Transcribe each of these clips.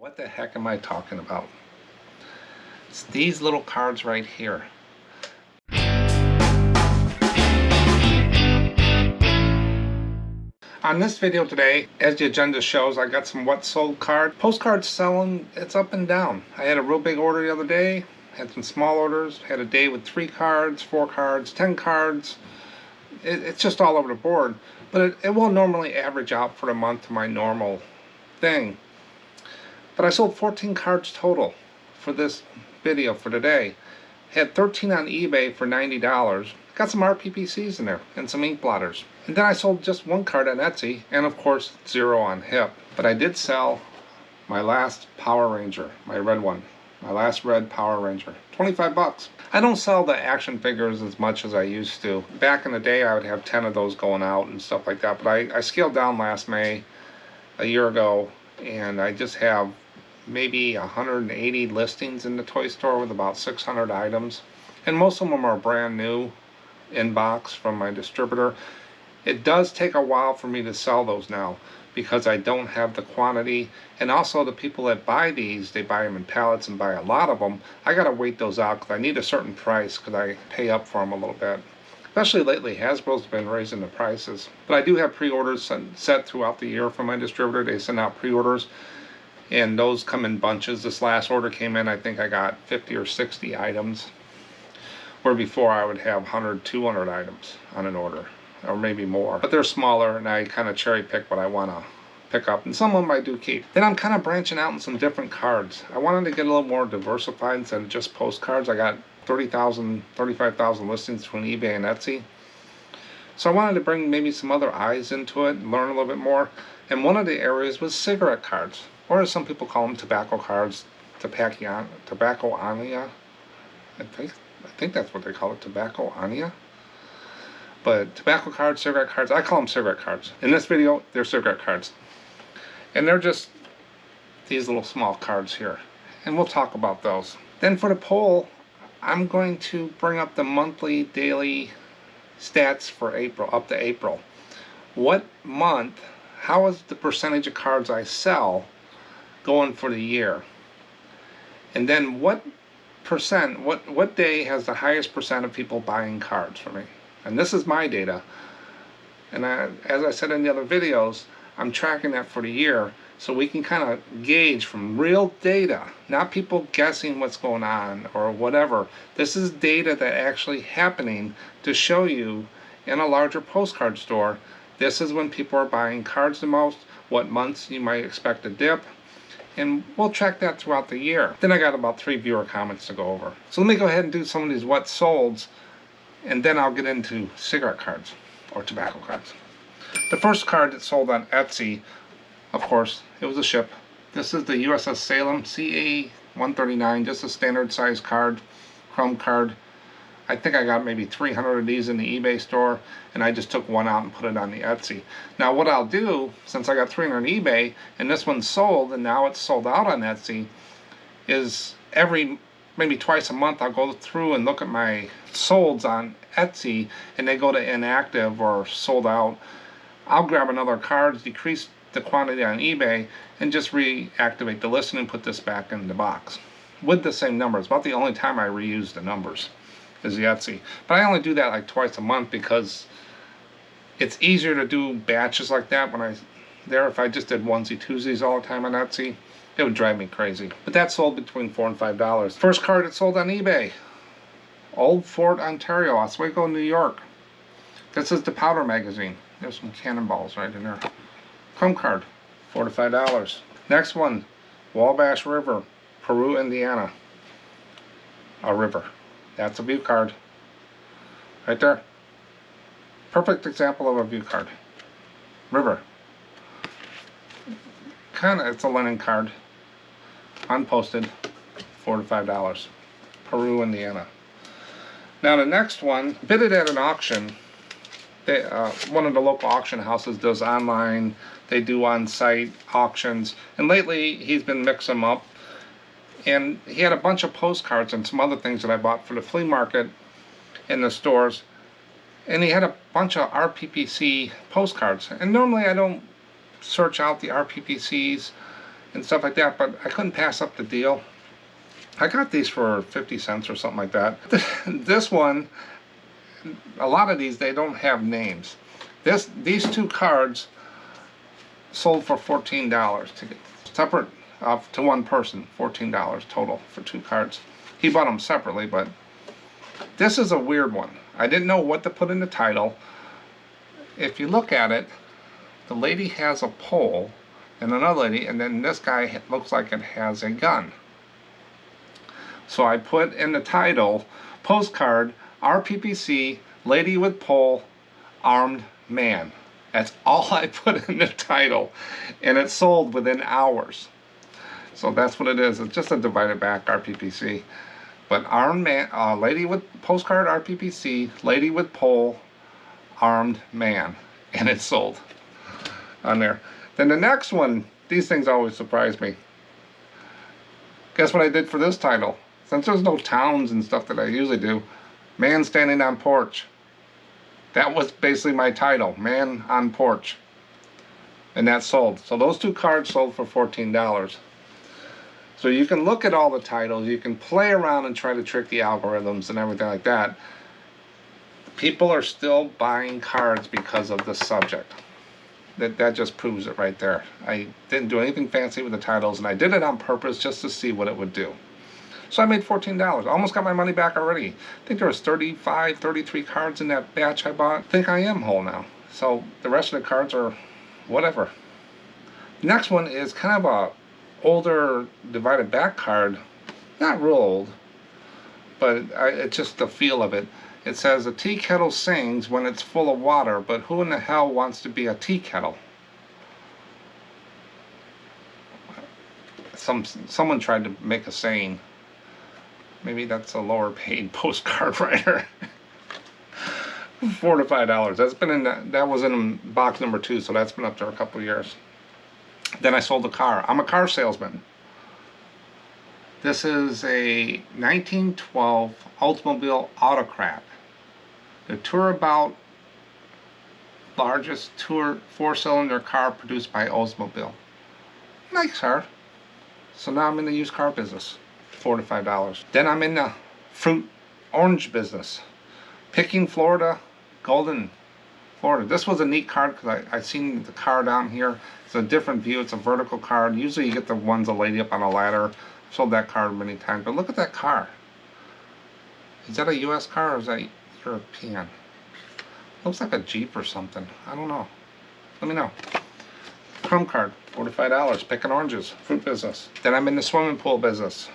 What the heck am I talking about? It's these little cards right here. On this video today, as the agenda shows, I got some what sold card. Postcards selling, it's up and down. I had a real big order the other day, had some small orders, had a day with 3 cards, 4 cards, 10 cards. It's just all over the board, but it will normally average out for the month to my normal thing. But I sold 14 cards total for this video for today. Had 13 on eBay for $90. Got some RPPCs in there and some ink blotters. And then I sold just 1 card on Etsy and of course 0 on HIP. But I did sell my last Power Ranger, my red one. My last red Power Ranger. 25 bucks. I don't sell the action figures as much as I used to. Back in the day I would have 10 of those going out and stuff like that. But I scaled down last May, a year ago, and I just have maybe 180 listings in the toy store with about 600 items, and most of them are brand new in box from my distributor. It does take a while for me to sell those now because I don't have the quantity, and also the people that buy these, they buy them in pallets and buy a lot of them. I gotta wait those out because I need a certain price because I pay up for them a little bit. Especially lately, Hasbro's been raising the prices. But I do have pre-orders set throughout the year from my distributor. They send out pre-orders, and those come in bunches. This last order came in, I think I got 50 or 60 items, where before I would have 100, 200 items on an order, or maybe more. But they're smaller, and I kind of cherry pick what I want to pick up, and some of them I do keep. Then I'm kind of branching out in some different cards. I wanted to get a little more diversified instead of just postcards. I got 30,000, 35,000 listings between eBay and Etsy. So I wanted to bring maybe some other eyes into it and learn a little bit more. And one of the areas was cigarette cards, or as some people call them, tobacco cards, tobacco-ania. I think that's what they call it, tobacco-ania. But tobacco cards, cigarette cards, I call them cigarette cards. In this video, they're cigarette cards. And they're just these little small cards here. And we'll talk about those. Then for the poll, I'm going to bring up the monthly, daily stats for April, up to April. What month, how is the percentage of cards I sell going for the year? And then what percent, what day has the highest percent of people buying cards for me? And this is my data. And as I said in the other videos, I'm tracking that for the year so we can kind of gauge from real data, not people guessing what's going on or whatever. This is data that actually happening to show you in a larger postcard store. This is when people are buying cards the most, what months you might expect a dip, and we'll track that throughout the year. Then I got about 3 viewer comments to go over. So let me go ahead and do some of these what solds, and then I'll get into cigarette cards or tobacco cards. The first card that sold on Etsy, of course, it was a ship. This is the USS Salem CA-139, just a standard size card, chrome card. I think I got maybe 300 of these in the eBay store, and I just took one out and put it on the Etsy. Now what I'll do, since I got 300 on eBay, and this one's sold, and now it's sold out on Etsy, is maybe twice a month I'll go through and look at my solds on Etsy, and they go to inactive or sold out. I'll grab another card, decrease the quantity on eBay, and just reactivate the listing and put this back in the box with the same numbers. About the only time I reuse the numbers is the Etsy. But I only do that like twice a month because it's easier to do batches like that if I just did onesie twosies all the time on Etsy, it would drive me crazy. But that sold between $4 and $5. First card that sold on eBay, Old Fort, Ontario, Oswego, New York. This is the powder magazine. There's some cannonballs right in there. Chrome card, $4 to $5. Next one, Wabash River, Peru, Indiana. A river. That's a view card. Right there. Perfect example of a view card. River. It's a linen card. Unposted. $4 to $5. Peru, Indiana. Now the next one, bid it at an auction. One of the local auction houses does online, they do on-site auctions, and lately he's been mixing them up, and he had a bunch of postcards and some other things that I bought for the flea market in the stores, and he had a bunch of RPPC postcards. And normally I don't search out the RPPCs and stuff like that, but I couldn't pass up the deal. I got these for 50 cents or something like that. This one, a lot of these, they don't have names. These two cards sold for $14 to get separate to one person. $14 total for two cards. He bought them separately, but this is a weird one. I didn't know what to put in the title. If you look at it, the lady has a pole and another lady, and then this guy looks like it has a gun. So I put in the title, Postcard, RPPC, Lady with Pole, Armed Man. That's all I put in the title, and it sold within hours. So that's what it is. It's just a divided back RPPC. But Armed Man, Lady with Postcard, RPPC, Lady with Pole, Armed Man. And it sold on there. Then the next one, these things always surprise me. Guess what I did for this title? Since there's no towns and stuff that I usually do, Man Standing on Porch. That was basically my title, Man on Porch. And that sold. So those two cards sold for $14. So you can look at all the titles, you can play around and try to trick the algorithms and everything like that. People are still buying cards because of the subject. That just proves it right there. I didn't do anything fancy with the titles, and I did it on purpose just to see what it would do. So I made $14. I almost got my money back already. I think there was 35, 33 cards in that batch I bought. I think I am whole now. So the rest of the cards are whatever. Next one is kind of a older divided back card. Not real old, but it's just the feel of it. It says, a tea kettle sings when it's full of water, but who in the hell wants to be a tea kettle? Someone tried to make a saying. Maybe that's a lower paid postcard writer. $4 to $5. That's been in that was in box number 2, so that's been up there a couple of years. Then I sold a car. I'm a car salesman. This is a 1912 Oldsmobile Autocrat. The Tourabout, largest tour 4-cylinder car produced by Oldsmobile. Nice car. So now I'm in the used car business. $4 to $5. Then I'm in the fruit orange business. Picking Florida, Golden, Florida. This was a neat card because I seen the car down here. It's a different view. It's a vertical card. Usually you get the ones a lady up on a ladder. I've sold that card many times. But look at that car. Is that a U.S. car or is that European? Looks like a Jeep or something. I don't know. Let me know. Crumb card. $4 to $5. Picking oranges. Fruit business. Then I'm in the swimming pool business.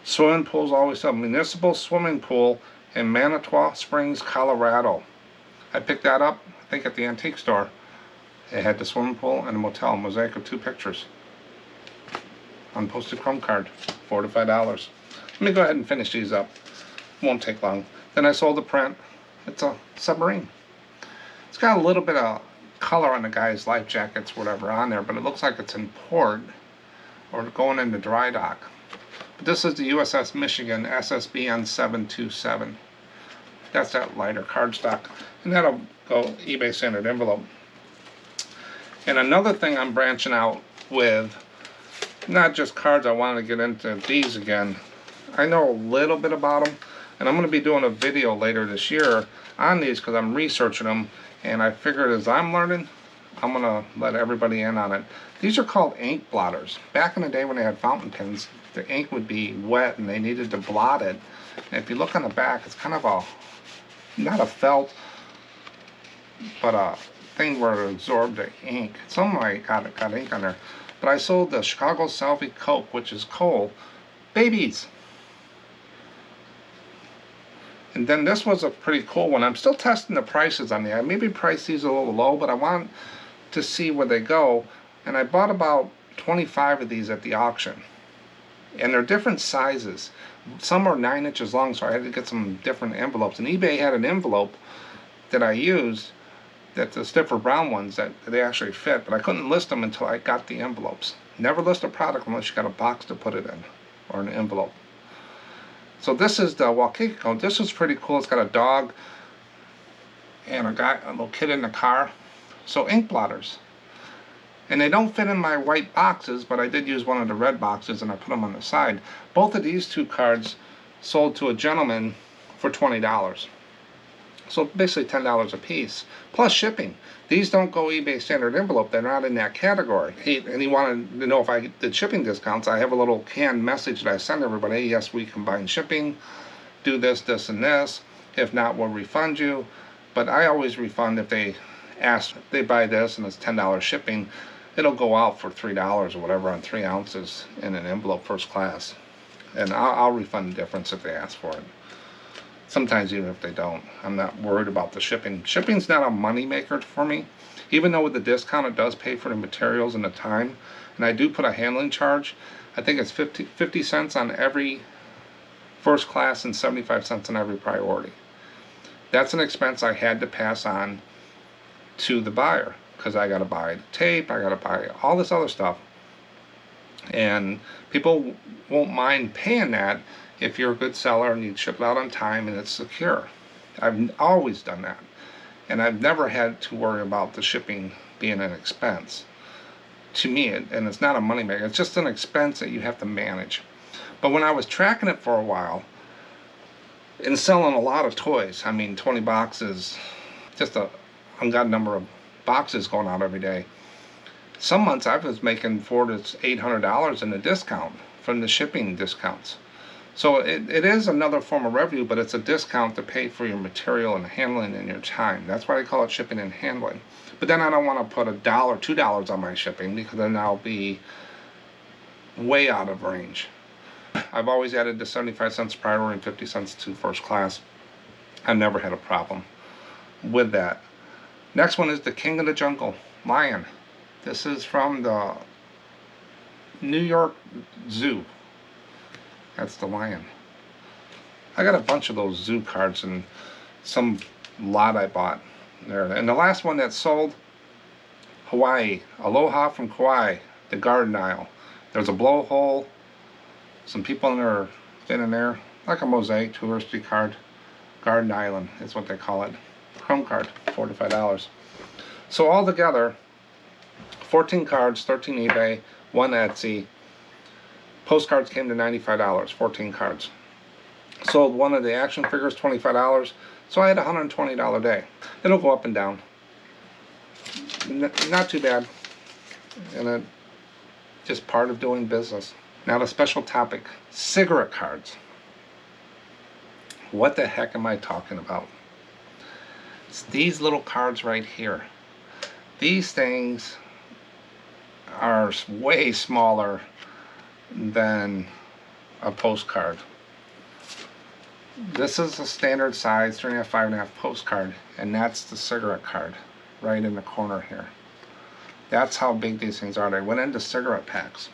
Swimming pools always sell. Municipal swimming pool in Manitowoc Springs, Colorado. I picked that up, I think, at the antique store. It had the swimming pool and a motel, mosaic of 2 pictures. Unposted crumb card, $4 to $5. Let me go ahead and finish these up. Won't take long. Then I sold the print. It's a submarine. It's got a little bit of color on the guy's life jackets, whatever, on there, but it looks like it's in port or going into dry dock. But this is the USS Michigan SSBN 727. That's that lighter cardstock. And that'll go eBay standard envelope. And another thing I'm branching out with, not just cards, I want to get into these again. I know a little bit about them, and I'm going to be doing a video later this year on these because I'm researching them, and I figured as I'm learning, I'm going to let everybody in on it. These are called ink blotters. Back in the day when they had fountain pens, the ink would be wet and they needed to blot it. And if you look on the back, it's kind of a, not a felt, but a thing where it absorbed the ink. Some of my got ink on there. But I sold the Chicago Selfie Coke, which is coal, babies. And then this was a pretty cool one. I'm still testing the prices on these. I maybe price these a little low, but I want to see where they go. And I bought about 25 of these at the auction. And they're different sizes. Some are 9 inches long, so I had to get some different envelopes. And eBay had an envelope that I used, that the stiffer brown ones that they actually fit, but I couldn't list them until I got the envelopes. Never list a product unless you got a box to put it in, or an envelope. So this is the Wakiko. This is pretty cool. It's got a dog and a little kid in the car. So ink blotters. And they don't fit in my white boxes, but I did use one of the red boxes and I put them on the side. Both of these two cards sold to a gentleman for $20. So basically $10 a piece, plus shipping. These don't go eBay standard envelope, they're not in that category. And he wanted to know if I did shipping discounts. I have a little canned message that I send everybody. Yes, we combine shipping, do this, this, and this. If not, we'll refund you. But I always refund if they ask, if they buy this and it's $10 shipping, it'll go out for $3 or whatever on 3 ounces in an envelope first class. And I'll refund the difference if they ask for it. Sometimes even if they don't. I'm not worried about the shipping. Shipping's not a money maker for me. Even though with the discount it does pay for the materials and the time. And I do put a handling charge. I think it's 50 cents on every first class and 75 cents on every priority. That's an expense I had to pass on to the buyer. Because I got to buy the tape, I got to buy all this other stuff. And people won't mind paying that if you're a good seller and you ship it out on time and it's secure. I've always done that. And I've never had to worry about the shipping being an expense. To me, and it's not a money maker, it's just an expense that you have to manage. But when I was tracking it for a while, and selling a lot of toys, I mean 20 boxes, just a ungodly number of boxes going out every day. Some months I was making $400 to $800 in the discount from the shipping discounts. So it is another form of revenue, but it's a discount to pay for your material and handling and your time. That's why I call it shipping and handling. But then I don't want to put $1, $2 on my shipping, because then I'll be way out of range. I've always added the 75 cents priority and 50 cents to first class. I've never had a problem with that. Next one is the King of the Jungle, lion. This is from the New York Zoo. That's the lion. I got a bunch of those zoo cards and some lot I bought there. And the last one that sold, Hawaii. Aloha from Kauai, the garden aisle. There's a blowhole. Some people in there standing there. Like a mosaic touristy card. Garden Island is what they call it. Chrome card, $4 to $5. So all together, 14 cards, 13 eBay, 1 Etsy. Postcards came to $95, 14 cards. Sold one of the action figures, $25, so I had a $120 day. It'll go up and down. Not too bad. And just part of doing business. Now the special topic, cigarette cards. What the heck am I talking about? It's these little cards right here. These things are way smaller than a postcard. This is a standard size 3.5, 5.5 postcard, and that's the cigarette card right in the corner here. That's how big these things are. They went into cigarette packs.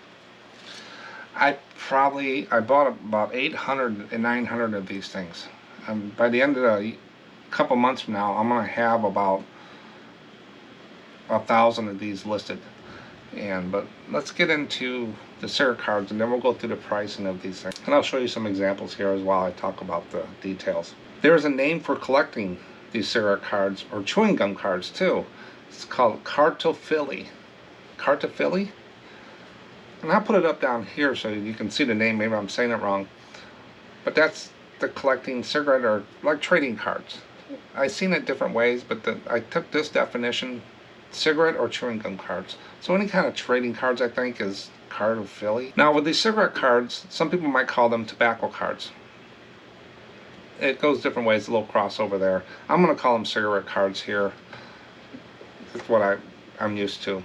I bought about 800 and 900 of these things. By the end of a couple months from now, I'm going to have about 1,000 of these listed. But let's get into the cigarette cards, and then we'll go through the pricing of these things. And I'll show you some examples here as well. I talk about the details. There's a name for collecting these cigarette cards, or chewing gum cards too. It's called cartophilia. Cartophilia? And I'll put it up down here so you can see the name. Maybe I'm saying it wrong. But that's the collecting cigarette, or like trading cards. I've seen it different ways, but I took this definition, cigarette or chewing gum cards. So any kind of trading cards, I think, is cartophilia. Now with these cigarette cards, some people might call them tobacco cards. It goes different ways, a little crossover there. I'm going to call them cigarette cards here. That's what I'm used to.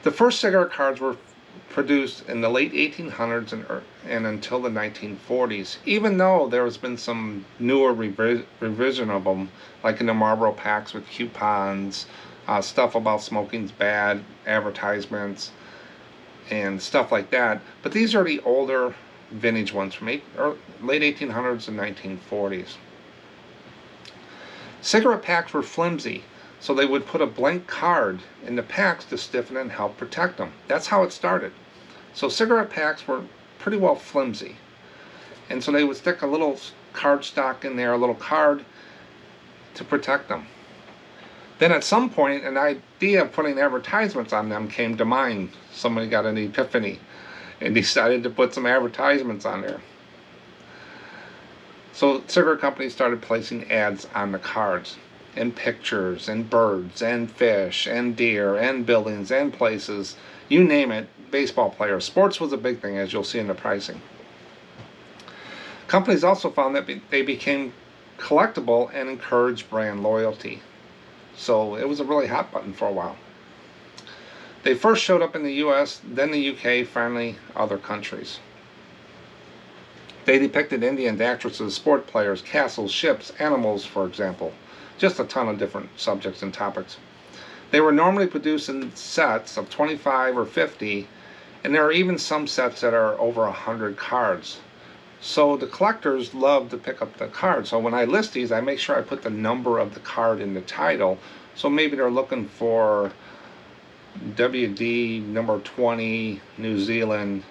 The first cigarette cards were produced in the late 1800s and until the 1940s, even though there has been some newer revision of them, like in the Marlboro packs with coupons, stuff about smoking's bad, advertisements, and stuff like that. But these are the older vintage ones from late 1800s and 1940s. Cigarette packs were flimsy, so they would put a blank card in the packs to stiffen and help protect them. That's how it started. So cigarette packs were pretty well flimsy. And so they would stick a little card stock in there, a little card, to protect them. Then at some point, an idea of putting advertisements on them came to mind. Somebody got an epiphany and decided to put some advertisements on there. So cigarette companies started placing ads on the cards, and pictures, and birds, and fish, and deer, and buildings, and places, you name it, baseball players. Sports was a big thing, as you'll see in the pricing. Companies also found that they became collectible and encouraged brand loyalty. So it was a really hot button for a while. They first showed up in the US, then the UK, finally other countries. They depicted Indians, actresses, sport players, castles, ships, animals, for example. Just a ton of different subjects and topics. They were normally produced in sets of 25 or 50, and there are even some sets that are over 100 cards. So the collectors love to pick up the card. So when I list these, I make sure I put the number of the card in the title. So maybe they're looking for WD number 20 New Zealand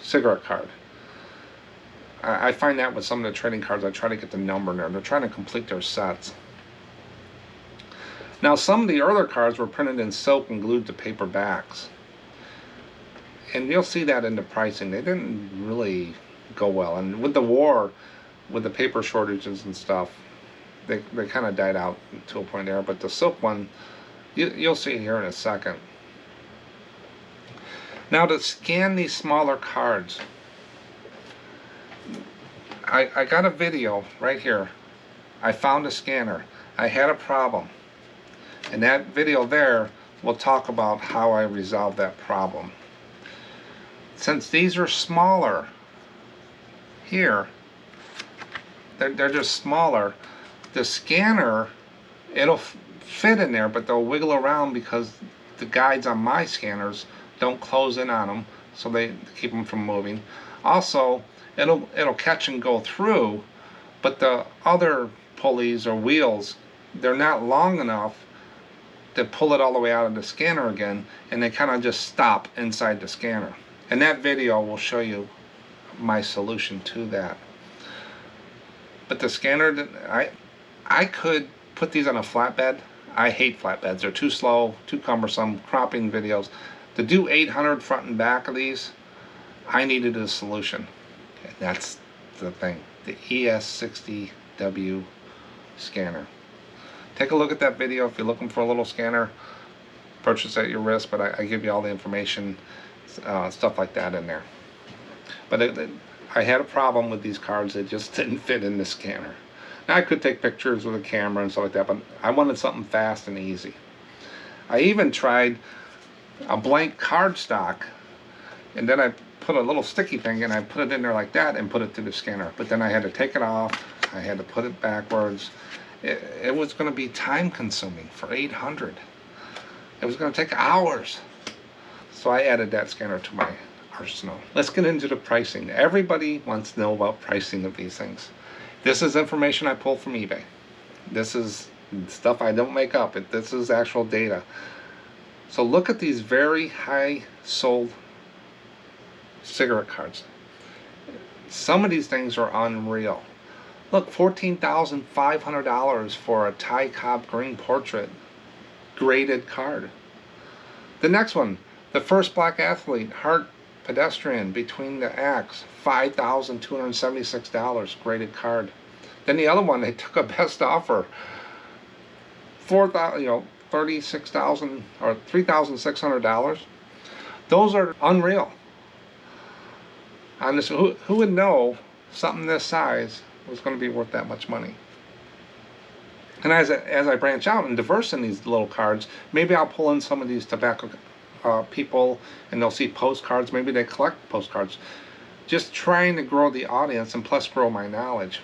cigarette card. I find that with some of the trading cards, I try to get the number in there. They're trying to complete their sets. Now, some of the earlier cards were printed in silk and glued to paper backs. And you'll see that in the pricing. They didn't really go well. And with the war, with the paper shortages and stuff, they kind of died out to a point there. But the silk one, you'll see it here in a second. Now, to scan these smaller cards, I got a video right here. I found a scanner. I had a problem. And that video there will talk about how I resolved that problem. Since these are smaller here, they're just smaller, the scanner, it'll fit in there, but they'll wiggle around because the guides on my scanners don't close in on them, so they keep them from moving. Also, it'll catch and go through, but the other pulleys or wheels, they're not long enough to pull it all the way out of the scanner again, and they kind of just stop inside the scanner. And that video will show you my solution to that. But the scanner, I could put these on a flatbed. I hate flatbeds. They're too slow, too cumbersome, cropping videos. To do 800 front and back of these, I needed a solution. And that's the thing, the ES60W scanner. Take a look at that video if you're looking for a little scanner. Purchase at your risk, but I give you all the information, stuff like that in there. But I had a problem with these cards. It just didn't fit in the scanner. Now I could take pictures with a camera and stuff like that, but I wanted something fast and easy. I even tried a blank card stock, and then I put a little sticky thing and I put it in there like that and put it through the scanner. But then I had to take it off. I had to put it backwards. It was going to be time consuming for 800. It was going to take hours. So I added that scanner to my arsenal. Let's get into the pricing. Everybody wants to know about pricing of these things. This is information I pulled from eBay. This is stuff I don't make up. This is actual data. So look at these very high sold cigarette cards. Some of these things are unreal. Look, $14,500 for a Ty Cobb Green portrait graded card. The next one, the first black athlete, heart pedestrian between the acts, $5,276 graded card. Then the other one, they took a best offer, $36,000 or $3,600. Those are unreal. On this, who would know something this size was going to be worth that much money? And as I branch out and diverse in these little cards, maybe I'll pull in some of these tobacco people, and they'll see postcards. Maybe they collect postcards. Just trying to grow the audience and plus grow my knowledge.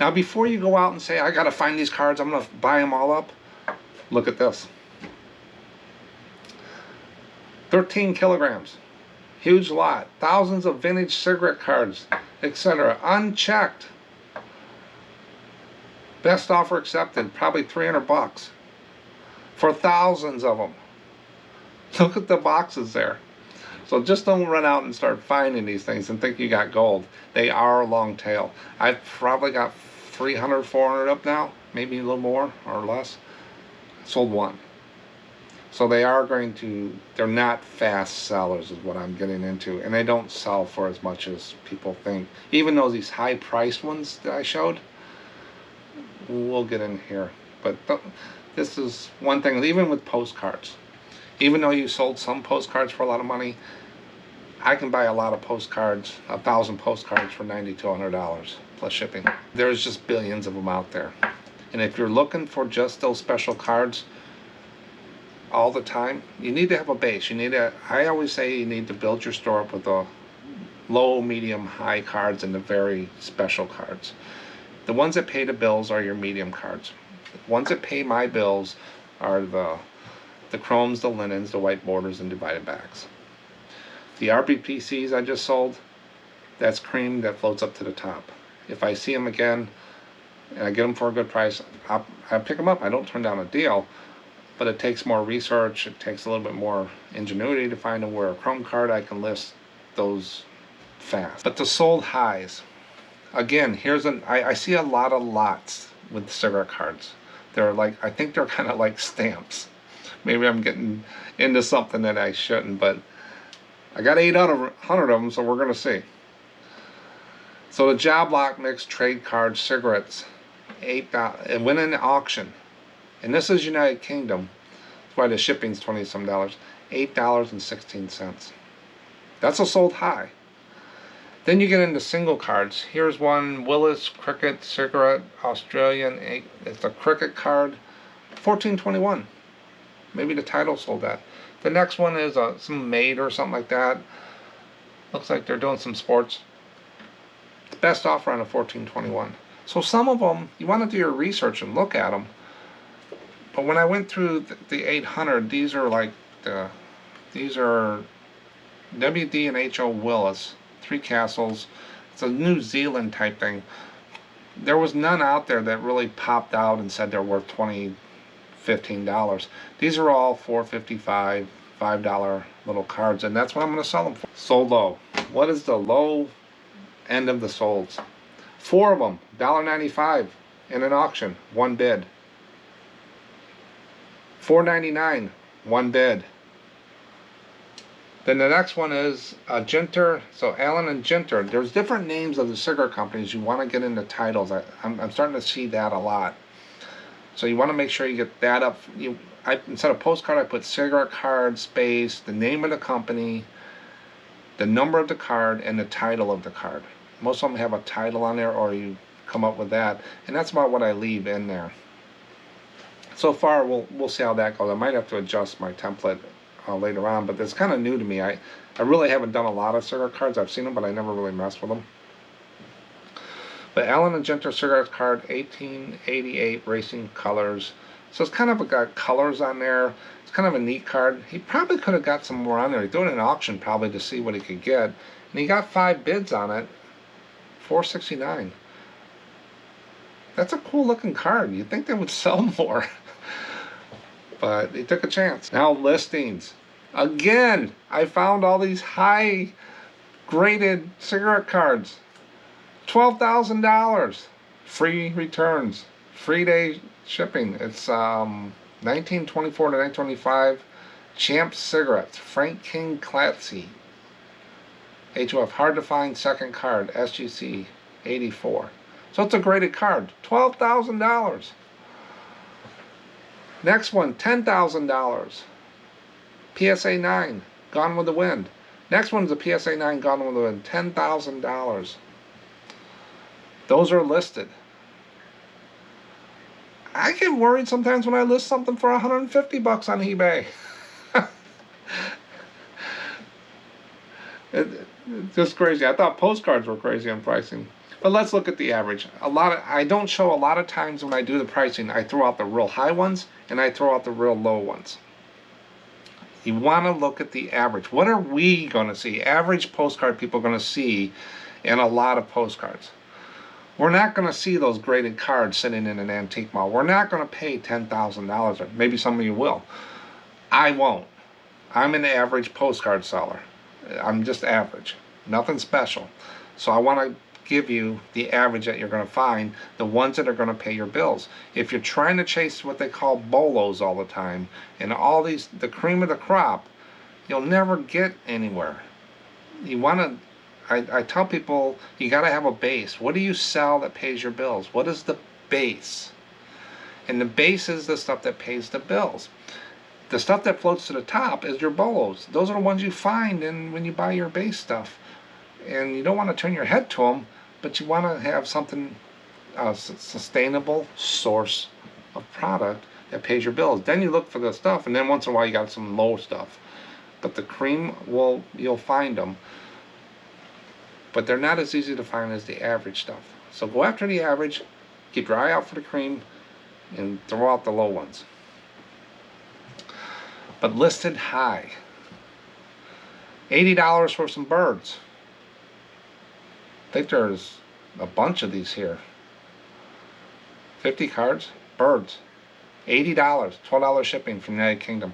Now, before you go out and say, I got to find these cards, I'm going to buy them all up, look at this. 13 kilograms. Huge lot. Thousands of vintage cigarette cards, etc. Unchecked. Best offer accepted. Probably $300 for thousands of them. Look at the boxes there. So just don't run out and start finding these things and think you got gold. They are long tail. I've probably got 300, 400 up now. Maybe a little more or less. Sold one. So they're not fast sellers is what I'm getting into. And they don't sell for as much as people think. Even though these high priced ones that I showed, we'll get in here. But this is one thing, even with postcards. Even though you sold some postcards for a lot of money, I can buy a lot of postcards, 1,000 postcards for $9,200 plus shipping. There's just billions of them out there. And if you're looking for just those special cards all the time, you need to have a base. I always say you need to build your store up with the low, medium, high cards and the very special cards. The ones that pay the bills are your medium cards. The ones that pay my bills are the chromes, the linens, the white borders, and divided backs. The RBPCs I just sold, that's cream that floats up to the top. If I see them again and I get them for a good price, I'll pick them up. I don't turn down a deal, but it takes more research. It takes a little bit more ingenuity to find them where a chrome card I can list those fast. But the sold highs, again, I see a lot of lots with cigarette cards. They're like, I think they're kind of like stamps. Maybe I'm getting into something that I shouldn't, but I got 8 out of 100 of them, so we're going to see. So the Job Lock Mix Trade Card Cigarettes, $8. It went in the auction. And this is United Kingdom. That's why the shipping's $20-some, $8.16. That's a sold high. Then you get into single cards. Here's one, Willis Cricket Cigarette, Australian. It's a cricket card, $14.21. Maybe the title sold that. The next one is some Maid or something like that. Looks like they're doing some sports. The best offer on a $14.21. So some of them, you want to do your research and look at them. But when I went through the 800, these are WD and H.O. Willis, 3 Castles. It's a New Zealand type thing. There was none out there that really popped out and said they're worth $15. These are all $4.55, $5 little cards, and that's what I'm going to sell them for. Sold low. What is the low end of the solds? 4 of them, $1.95 in an auction, 1 bid. $4.99, 1 bid. Then the next one is Ginter. So Allen and Ginter. There's different names of the cigarette companies. You want to get into titles. I'm starting to see that a lot. So you want to make sure you get that up. Instead of postcard, I put cigarette card, space, the name of the company, the number of the card, and the title of the card. Most of them have a title on there, or you come up with that. And that's about what I leave in there. So far, we'll see how that goes. I might have to adjust my template later on, but it's kind of new to me. I really haven't done a lot of cigarette cards. I've seen them, but I never really messed with them. But Allen and Ginter cigarette card, 1888 racing colors. So it's kind of got colors on there. It's kind of a neat card. He probably could have got some more on there. He's doing an auction probably to see what he could get. And he got 5 bids on it, $4.69. That's a cool looking card. You'd think they would sell more. But he took a chance. Now listings. Again, I found all these high graded cigarette cards. $12,000. Free returns. Free day shipping. It's 1924 to 1925. Champ Cigarettes. Frank King Clatsy. HOF. Hard to find second card. SGC 84. So it's a graded card. $12,000. Next one, $10,000. PSA 9, Gone with the Wind. Next one's a PSA 9, Gone with the Wind, $10,000. Those are listed. I get worried sometimes when I list something for $150 on eBay. It's just crazy. I thought postcards were crazy on pricing. But let's look at the average. I don't show a lot of times when I do the pricing, I throw out the real high ones and I throw out the real low ones. You want to look at the average. What are we going to see? Average postcard people are going to see in a lot of postcards. We're not going to see those graded cards sitting in an antique mall. We're not going to pay $10,000. Or maybe some of you will. I won't. I'm an average postcard seller. I'm just average. Nothing special. So I want to give you the average that you're going to find, the ones that are going to pay your bills. If you're trying to chase what they call bolos all the time, and all these, the cream of the crop, you'll never get anywhere. You want to, I tell people, you got to have a base. What do you sell that pays your bills? What is the base? And the base is the stuff that pays the bills. The stuff that floats to the top is your bolos. Those are the ones you find when you buy your base stuff. And you don't want to turn your head to them, but you want to have something, sustainable source of product that pays your bills. Then you look for the stuff, and then once in a while you got some low stuff. But the cream, you'll find them. But they're not as easy to find as the average stuff. So go after the average, keep your eye out for the cream, and throw out the low ones. But listed high. $80 for some birds. I think there's a bunch of these here. 50 cards, birds. $80, $12 shipping from the United Kingdom.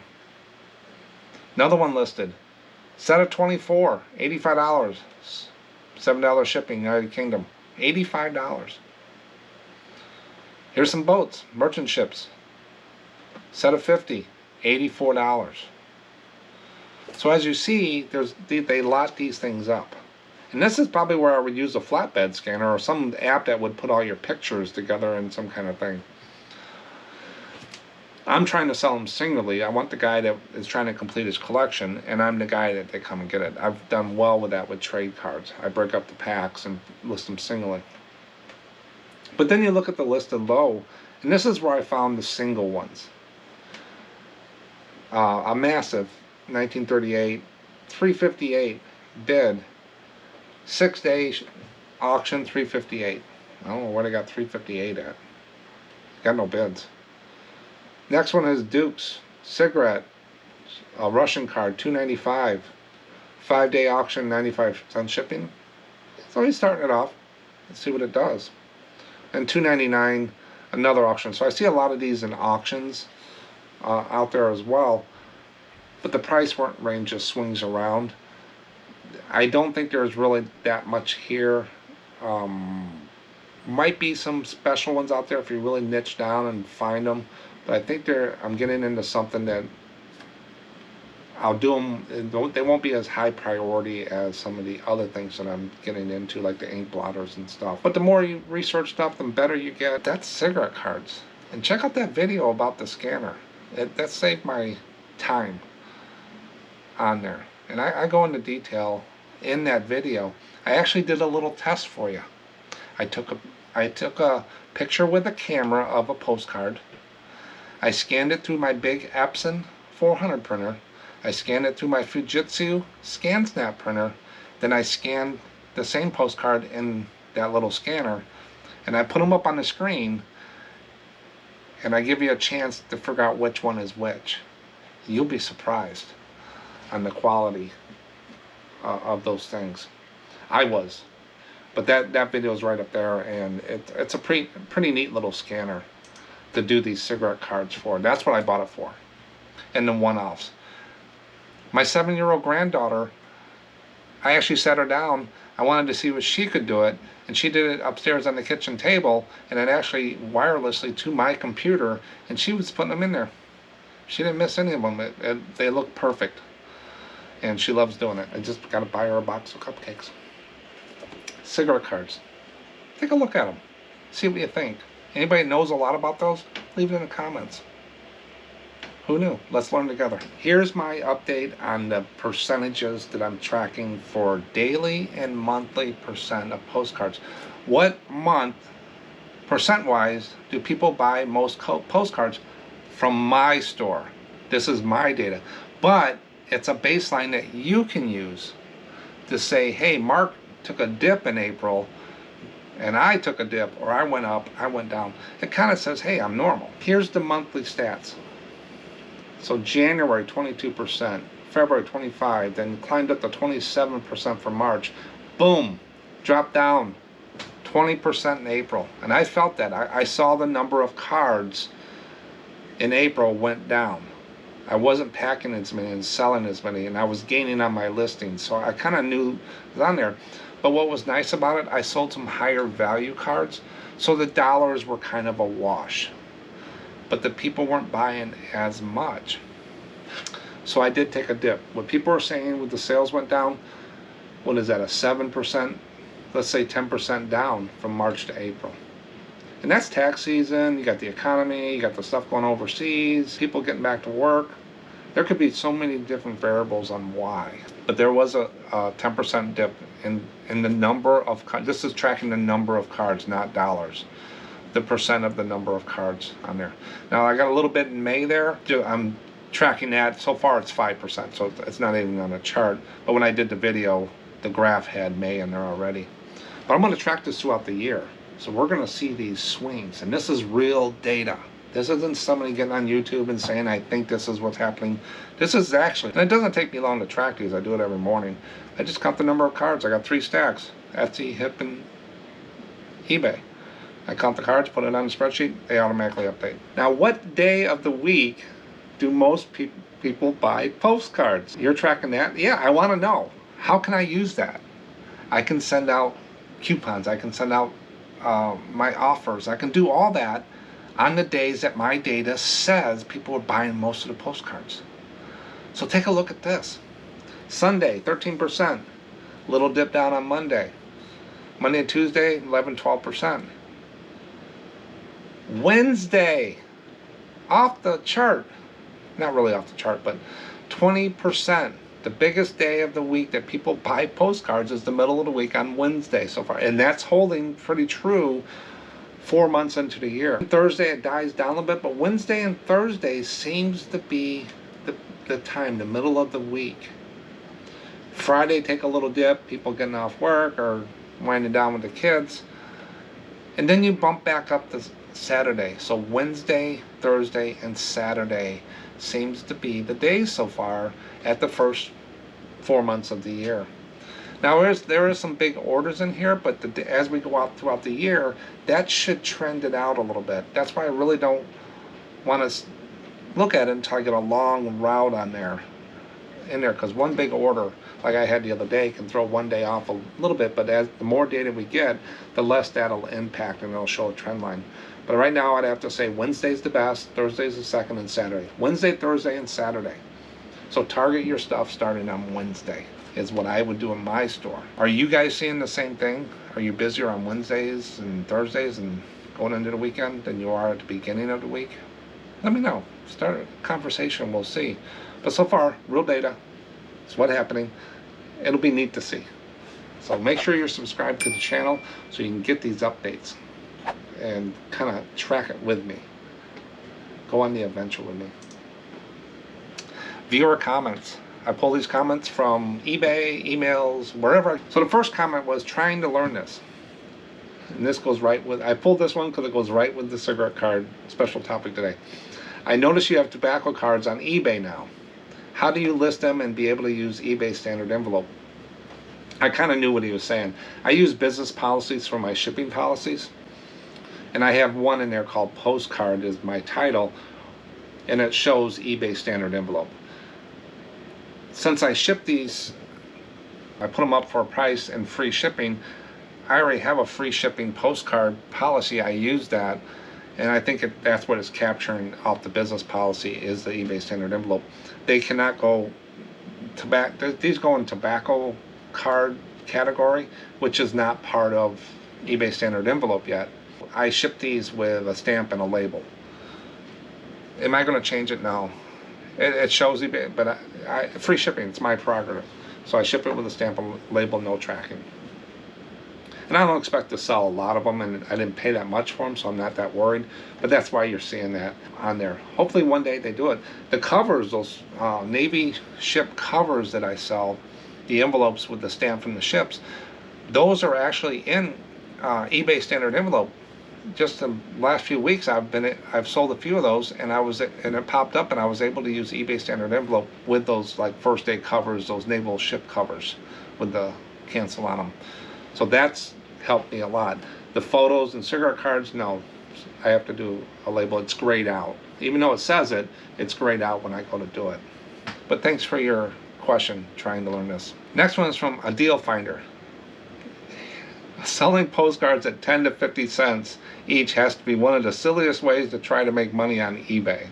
Another one listed. Set of 24, $85. $7 shipping, United Kingdom. $85. Here's some boats, merchant ships. Set of 50, $84. So as you see, they lot these things up. And this is probably where I would use a flatbed scanner or some app that would put all your pictures together in some kind of thing. I'm trying to sell them singly. I want the guy that is trying to complete his collection, and I'm the guy that they come and get it. I've done well with that with trade cards. I break up the packs and list them singly. But then you look at the listed low, and this is where I found the single ones. A massive 1938, 358 bid, 6-day auction, 358. I don't know where they got 358 at. Got no bids. Next one is Duke's cigarette, a Russian card, $2.95, 5-day auction, 95 cents shipping. So he's starting it off. Let's see what it does. And $2.99, another auction. So I see a lot of these in auctions out there as well, but the price range just swings around. I don't think there's really that much here. Might be some special ones out there if you really niche down and find them. But I think I'm getting into something that I'll do them. They won't be as high priority as some of the other things that I'm getting into, like the ink blotters and stuff. But the more you research stuff, the better you get. That's cigarette cards. And check out that video about the scanner. That saved my time on there. And I go into detail in that video. I actually did a little test for you. I took a picture with a camera of a postcard. I scanned it through my big Epson 400 printer. I scanned it through my Fujitsu ScanSnap printer. Then I scanned the same postcard in that little scanner, and I put them up on the screen, and I give you a chance to figure out which one is which. You'll be surprised on the quality of those things. I was. But that video is right up there, and it's a pretty neat little scanner to do these cigarette cards for. That's what I bought it for. And the one-offs. My 7-year-old granddaughter, I actually sat her down. I wanted to see if she could do it, and she did it upstairs on the kitchen table, and then actually wirelessly to my computer, and she was putting them in there. She didn't miss any of them. They look perfect, and she loves doing it. I just got to buy her a box of cupcakes. Cigarette cards. Take a look at them. See what you think. Anybody knows a lot about those? Leave it in the comments. Who knew? Let's learn together. Here's my update on the percentages that I'm tracking for daily and monthly percent of postcards. What month, percent-wise, do people buy most postcards from my store? This is my data. But it's a baseline that you can use to say, hey, Mark took a dip in April, and I took a dip, or I went up, I went down. It kind of says, hey, I'm normal. Here's the monthly stats. So January, 22%, February, 25%, then climbed up to 27% for March. Boom, dropped down 20% in April. And I felt that. I saw the number of cards in April went down. I wasn't packing as many and selling as many, and I was gaining on my listings. So I kind of knew it was on there. But what was nice about it, I sold some higher value cards, so the dollars were kind of a wash. But the people weren't buying as much. So I did take a dip. What people are saying with the sales went down, what is that, a 7%, let's say 10% down from March to April. And that's tax season, you got the economy, you got the stuff going overseas, people getting back to work. There could be so many different variables on why. But there was a 10% dip in the number of cards. This is tracking the number of cards, not dollars. The percent of the number of cards on there. Now I got a little bit in May there. I'm tracking that. So far it's 5%, so it's not even on a chart. But when I did the video, the graph had May in there already. But I'm going to track this throughout the year. So we're going to see these swings. And this is real data. This isn't somebody getting on YouTube and saying, I think this is what's happening. This is actually, and it doesn't take me long to track these. I do it every morning. I just count the number of cards. I got 3 stacks. Etsy, Hip, and eBay. I count the cards, put it on the spreadsheet, they automatically update. Now, what day of the week do most people buy postcards? You're tracking that? Yeah, I want to know. How can I use that? I can send out coupons. I can send out my offers. I can do all that on the days that my data says people are buying most of the postcards. So take a look at this. Sunday, 13%. Little dip down on Monday. Monday and Tuesday, 11, 12%. Wednesday, off the chart. Not really off the chart, but 20%. The biggest day of the week that people buy postcards is the middle of the week on Wednesday so far. And that's holding pretty true 4 months into the year. Thursday it dies down a little bit, but Wednesday and Thursday seems to be the time, the middle of the week. Friday take a little dip, people getting off work or winding down with the kids. And then you bump back up to Saturday. So Wednesday, Thursday, and Saturday seems to be the days so far at the first 4 months of the year. Now there is some big orders in here, but as we go out throughout the year, that should trend it out a little bit. That's why I really don't want to look at it until I get a long route on there, because one big order like I had the other day can throw one day off a little bit, but as the more data we get, the less that'll impact and it'll show a trend line. But right now I'd have to say Wednesday's the best, Thursday's the second, and Saturday. Wednesday, Thursday, and Saturday. So target your stuff starting on Wednesday is what I would do in my store. Are you guys seeing the same thing? Are you busier on Wednesdays and Thursdays and going into the weekend than you are at the beginning of the week? Let me know. Start a conversation, we'll see. But so far, real data. It's what's happening. It'll be neat to see. So make sure you're subscribed to the channel so you can get these updates and kind of track it with me. Go on the adventure with me. Viewer comments. I pull these comments from eBay, emails, wherever. So the first comment was trying to learn this. And this goes right with, I pulled this one because it goes right with the cigarette card special topic today. I notice you have tobacco cards on eBay now. How do you list them and be able to use eBay standard envelope? I kind of knew what he was saying. I use business policies for my shipping policies. And I have one in there called Postcard is my title. And it shows eBay standard envelope. Since I ship these, I put them up for a price and free shipping. I already have a free shipping postcard policy. I use that. And I think that's what it's capturing off the business policy is the eBay standard envelope. They cannot go tobacco. These go in tobacco card category, which is not part of eBay standard envelope yet. I ship these with a stamp and a label. Am I going to change it? No. It shows eBay, but free shipping. It's my prerogative. So I ship it with a stamp and label, no tracking. And I don't expect to sell a lot of them, and I didn't pay that much for them, so I'm not that worried. But that's why you're seeing that on there. Hopefully one day they do it. The covers, those Navy ship covers that I sell, the envelopes with the stamp from the ships, those are actually in eBay standard envelope. Just the last few weeks I've sold a few of those, and it popped up, and I was able to use eBay standard envelope with those like first day covers, those naval ship covers with the cancel on them. So that's helped me a lot. The photos and cigarette cards, no, I have to do a label. It's grayed out. Even though it says it, it's grayed out when I go to do it. But thanks for your question, trying to learn this. Next one is from a deal finder. Selling postcards at 10 to 50 cents each has to be one of the silliest ways to try to make money on eBay.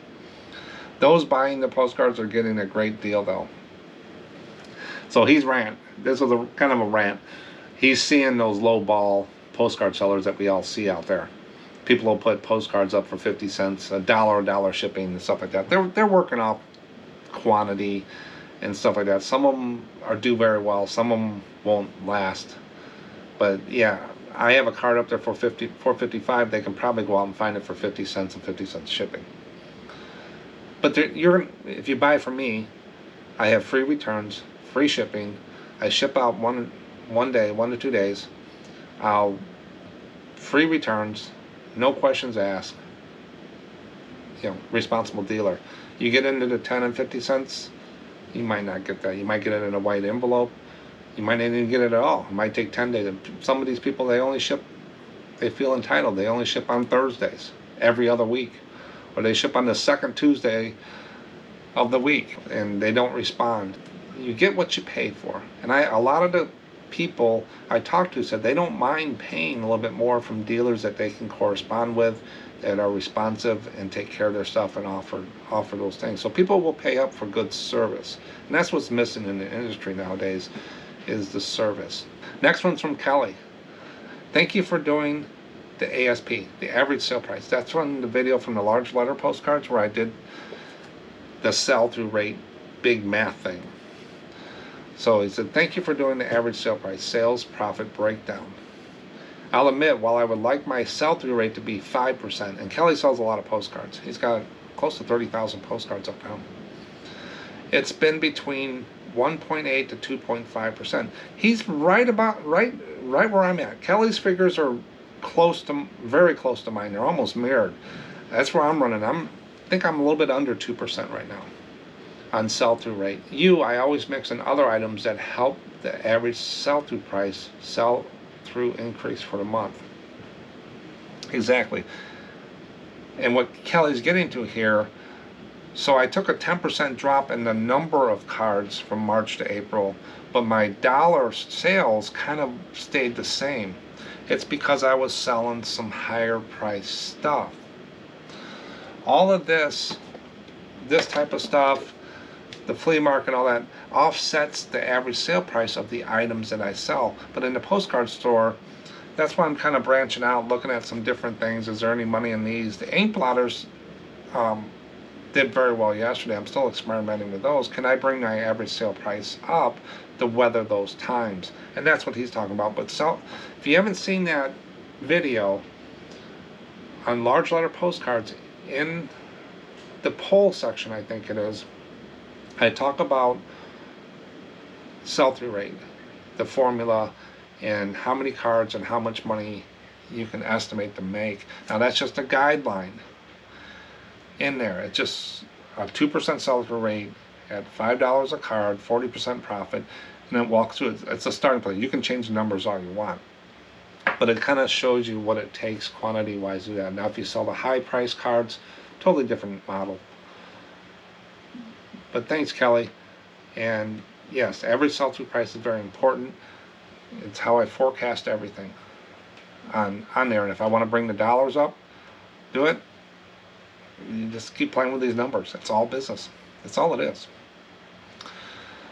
Those buying the postcards are getting a great deal though. So he's rant. This was a kind of a rant. He's seeing those low ball postcard sellers that we all see out there. People will put postcards up for 50 cents, $1 shipping and stuff like that. They're working off quantity and stuff like that. Some of them do very well. Some of them won't last. But yeah, I have a card up there for $4.55. They can probably go out and find it for 50 cents and 50 cents shipping. But if you buy from me, I have free returns, free shipping. I ship out one day, 1 to 2 days. Free returns, no questions asked. Responsible dealer. You get into the 10 and 50 cents, you might not get that. You might get it in a white envelope. You might not even get it at all. It might take 10 days. Some of these people, they feel entitled. They only ship on Thursdays every other week. Or they ship on the second Tuesday of the week and they don't respond. You get what you pay for. And a lot of the people I talked to said they don't mind paying a little bit more from dealers that they can correspond with, that are responsive and take care of their stuff and offer those things. So people will pay up for good service. And that's what's missing in the industry nowadays, is the service. Next one's from Kelly. Thank you for doing the ASP, the average sale price. That's from the video from the large letter postcards where I did the sell-through rate big math thing. So he said, thank you for doing the average sale price, sales profit breakdown. I'll admit, while I would like my sell-through rate to be 5%, and Kelly sells a lot of postcards. He's got close to 30,000 postcards up now. It's been between 1.8 to 2.5%. He's right where I'm at. Kelly's figures are very close to mine. They're almost mirrored. That's where I'm running. I think I'm a little bit under 2% right now on sell-through rate. I always mix in other items that help the average sell-through price sell-through increase for the month. Exactly. And what Kelly's getting to here, so I took a 10% drop in the number of cards from March to April, but my dollar sales kind of stayed the same. It's because I was selling some higher price stuff. All of this type of stuff, the flea market, all that, offsets the average sale price of the items that I sell. But in the postcard store, that's why I'm kind of branching out, looking at some different things. Is there any money in these? The ink blotters did very well yesterday. I'm still experimenting with those. Can I bring my average sale price up to weather those times? And that's what he's talking about. But if you haven't seen that video on large letter postcards, in the poll section, I think it is, I talk about sell-through rate, the formula, and how many cards and how much money you can estimate to make. Now that's just a guideline in there. It's just a 2% sell-through rate at $5 a card, 40% profit, and it walks through. It's a starting place. You can change the numbers all you want, but it kind of shows you what it takes quantity-wise to do that. Now if you sell the high-price cards, totally different model. But thanks, Kelly. And yes, average sell-through price is very important. It's how I forecast everything on there. And if I want to bring the dollars up, do it. You just keep playing with these numbers. It's all business. That's all it is.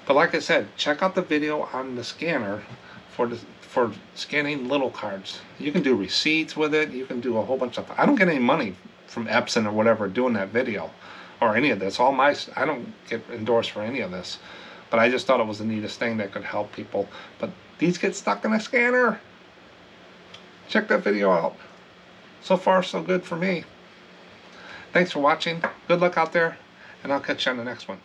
But like I said, check out the video on the scanner for scanning little cards. You can do receipts with it. You can do a whole bunch of stuff. I don't get any money from Epson or whatever doing that video or any of this. I don't get endorsed for any of this. But I just thought it was the neatest thing that could help people. But these get stuck in a scanner. Check that video out. So far, so good for me. Thanks for watching. Good luck out there, and I'll catch you on the next one.